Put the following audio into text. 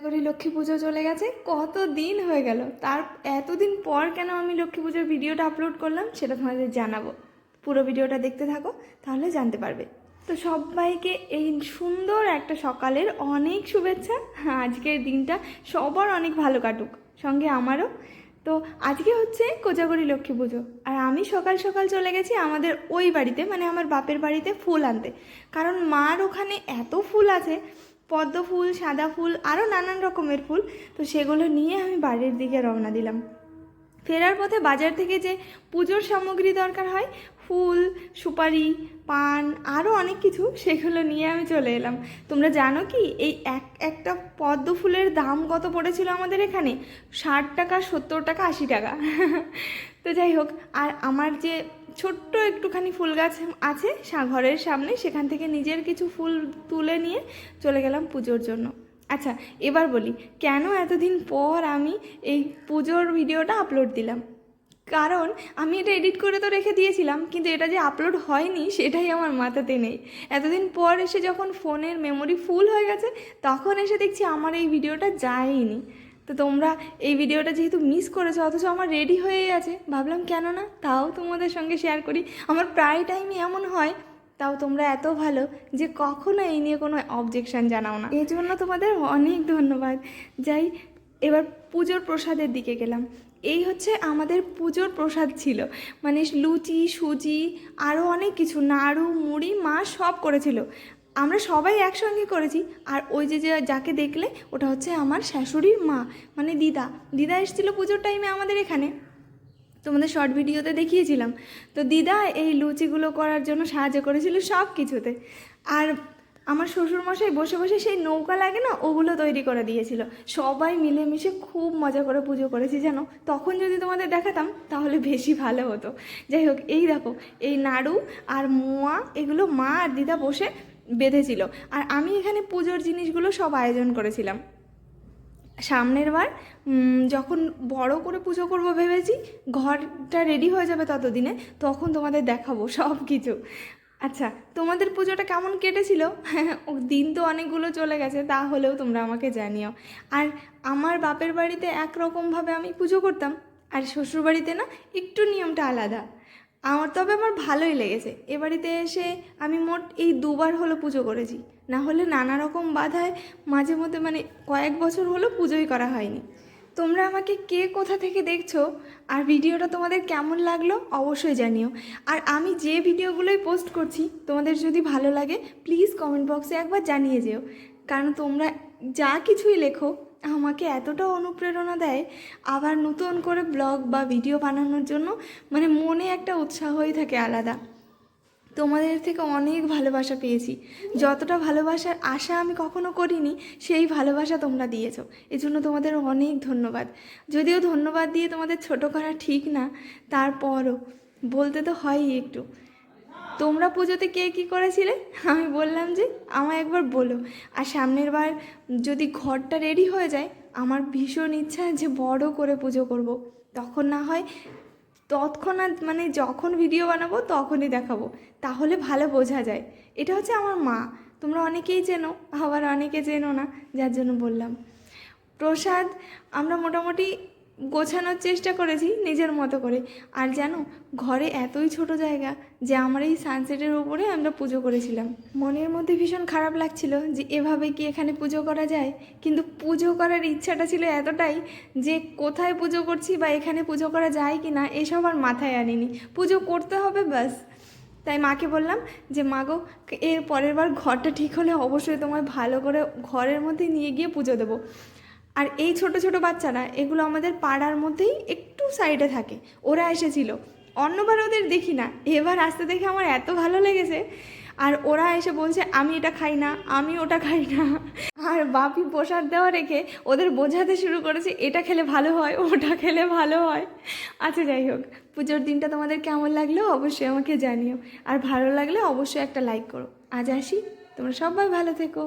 করি লক্ষ্মী পুজো চলে গেছে, কত দিন হয়ে গেল। তার এতদিন পর কেন আমি লক্ষ্মী পুজোর ভিডিওটা আপলোড করলাম সেটা তোমাদের জানাবো। পুরো ভিডিওটা দেখতে থাকো, তাহলে জানতে পারবে। তো সবাইকে এই সুন্দর একটা সকালের অনেক শুভেচ্ছা। আজকের দিনটা সবার অনেক ভালো কাটুক, সঙ্গে আমারও। তো আজকে হচ্ছে কোজাগরি লক্ষ্মী পুজো, আর আমি সকাল সকাল চলে গেছি আমাদের ওই বাড়িতে, মানে আমার বাপের বাড়িতে ফুল আনতে। কারণ মার ওখানে এত ফুল আছে, পদ্ম ফুল, সাদা ফুল, আরও নানান রকমের ফুল। তো সেগুলো নিয়ে আমি বাড়ির দিকে রওনা দিলাম। ফেরার পথে বাজার থেকে যে পুজোর সামগ্রী দরকার হয়, ফুল, সুপারি, পান, আরও অনেক কিছু, সেগুলো নিয়ে আমি চলে এলাম। তোমরা জানো কি এই একটা পদ্ম ফুলের দাম কত পড়েছিল আমাদের এখানে? 60 টাকা, 70 টাকা, 80 টাকা। তো যাই হোক, আর আমার যে ছোট্ট একটুখানি ফুল গাছ আছে ঘরের সামনে, সেখান থেকে নিজের কিছু ফুল তুলে নিয়ে চলে গেলাম পুজোর জন্য। আচ্ছা, এবার বলি কেন এতদিন পর আমি এই পুজোর ভিডিওটা আপলোড দিলাম। কারণ আমি এটা এডিট করে তো রেখে দিয়েছিলাম, কিন্তু এটা যে আপলোড হয়নি সেটাই আমার মাথাতে নেই। এতদিন পর এসে যখন ফোনের মেমোরি ফুল হয়ে গেছে, তখন এসে দেখছি আমার এই ভিডিওটা যায়নি। তো তোমরা এই ভিডিওটা যেহেতু মিস করেছো, অথচ আমার রেডি হয়েই আছে, ভাবলাম কেন না তাও তোমাদের সঙ্গে শেয়ার করি। আমার প্রায় টাইমই এমন হয়, তাও তোমরা এত ভালো যে কখনো এই নিয়ে কোনো অবজেকশান জানাও না, এই জন্য তোমাদের অনেক ধন্যবাদ। যাই, এবার পুজোর প্রসাদের দিকে গেলাম। এই হচ্ছে আমাদের পুজোর প্রসাদ ছিল, মানে লুচি, সুজি, আরও অনেক কিছু, নাড়ু, মুড়ি, মা সব করেছিল। আমরা সবাই একসঙ্গে করেছি। আর ওই যে যাকে দেখলে, ওটা হচ্ছে আমার শাশুড়ির মা, মানে দিদা। দিদা এসেছিলো পুজোর টাইমে আমাদের এখানে, তোমাদের শর্ট ভিডিওতে দেখিয়েছিলাম। তো দিদা এই লুচিগুলো করার জন্য সাহায্য করেছিল সব কিছুতে। আর আমার শ্বশুরমশাই বসে বসে সেই নৌকা লাগে না, ওগুলো তৈরি করে দিয়েছিল। সবাই মিলেমিশে খুব মজা করে পুজো করেছি জানো। তখন যদি তোমাদের দেখাতাম তাহলে বেশি ভালো হতো। যাই হোক, এই দেখো, এই নাড়ু আর মোয়া এগুলো মা আর দিদা বসে বেঁধেছিল। আর আমি এখানে পুজোর জিনিসগুলো সব আয়োজন করেছিলাম। সামনের বার যখন বড় করে পুজো করবো ভেবেছি, ঘরটা রেডি হয়ে যাবে ততদিনে, তখন তোমাদের দেখাবো সব কিছু। আচ্ছা, তোমাদের পুজোটা কেমন কেটেছিল? দিন তো অনেকগুলো চলে গেছে, তাহলেও তোমরা আমাকে জানিও। আর আমার বাপের বাড়িতে একরকমভাবে আমি পুজো করতাম, আর শ্বশুরবাড়িতে না একটু নিয়মটা আলাদা। আমার ভালোই লেগেছে। এ বাড়িতে এসে আমি মোট এই 2বার হলো পুজো করেছি, না হলে নানা রকম বাধায় মাঝে মধ্যে, মানে কয়েক বছর হলো পুজোই করা হয়নি। তোমরা আমাকে কে কোথা থেকে দেখছো, আর ভিডিওটা তোমাদের কেমন লাগলো অবশ্যই জানিও। আর আমি যে ভিডিওগুলোই পোস্ট করছি তোমাদের যদি ভালো লাগে, প্লিজ কমেন্ট বক্সে একবার জানিয়ে যেও। কারণ তোমরা যা কিছুই লেখো আমাকে এতটা অনুপ্রেরণা দেয়, আবার নতুন করে ব্লগ বা ভিডিও বানানোর জন্য, মানে মনে একটা উৎসাহই থাকে আলাদা। তোমাদের থেকে অনেক ভালোবাসা পেয়েছি, যতটা ভালোবাসার আশা আমি কখনো করিনি, সেই ভালোবাসা তোমরা দিয়েছো। এজন্য তোমাদের অনেক ধন্যবাদ। যদিও ধন্যবাদ দিয়ে তোমাদের ছোট করা ঠিক না, তারপরও বলতে তো হয়ই একটু। তোমরা পুজোতে কে কী করেছিলে আমি বললাম যে আমায় একবার বলো। আর সামনের বার যদি ঘরটা রেডি হয়ে যায়, আমার ভীষণ ইচ্ছা যে বড় করে পুজো করব। তখন না হয় তৎক্ষণাৎ, মানে যখন ভিডিও বানাবো তখনই দেখাবো, তাহলে ভালো বোঝা যায়। এটা হচ্ছে আমার মা, তোমরা অনেকেই চেনো, আবার অনেকে চেনো না, যার জন্য বললাম। প্রসাদ আমরা মোটামুটি গোছানোর চেষ্টা করেছি নিজের মতো করে। আর জানো, ঘরে এতই ছোট জায়গা যে আমার এই সানসেটের উপরে আমরা পুজো করেছিলাম। মনের মধ্যে ভীষণ খারাপ লাগছিল যে এভাবে কি এখানে পুজো করা যায়, কিন্তু পুজো করার ইচ্ছাটা ছিল এতটাই যে কোথায় পুজো করছি বা এখানে পুজো করা যায় কি না এসব আর মাথায় আনিনি, পুজো করতে হবে ব্যাস। তাই মাকে বললাম যে মা গো, এর পরের বার ঘরটা ঠিক হলে অবশ্যই তোমায় ভালো করে ঘরের মধ্যে নিয়ে গিয়ে পুজো দেবো। আর এই ছোট ছোট বাচ্চারা, এগুলো আমাদের পাড়ার মধ্যেই একটু সাইডে থাকে, ওরা এসেছিল। অন্যবার ওদের দেখি না, এবার আসতে দেখে আমার এত ভালো লেগেছে। আর ওরা এসে বলছে আমি এটা খাই না, আমি ওটা খাই না। আর বাপি প্রসাদ দেওয়া রেখে ওদের বোঝাতে শুরু করেছে এটা খেলে ভালো হয়, ওটা খেলে ভালো হয়। আচ্ছা, যাই হোক, পুজোর দিনটা তোমাদের কেমন লাগলো অবশ্যই আমাকে জানিও। আর ভালো লাগলে অবশ্যই একটা লাইক করো। আজ আসি, তোমরা সবাই ভালো থেকো।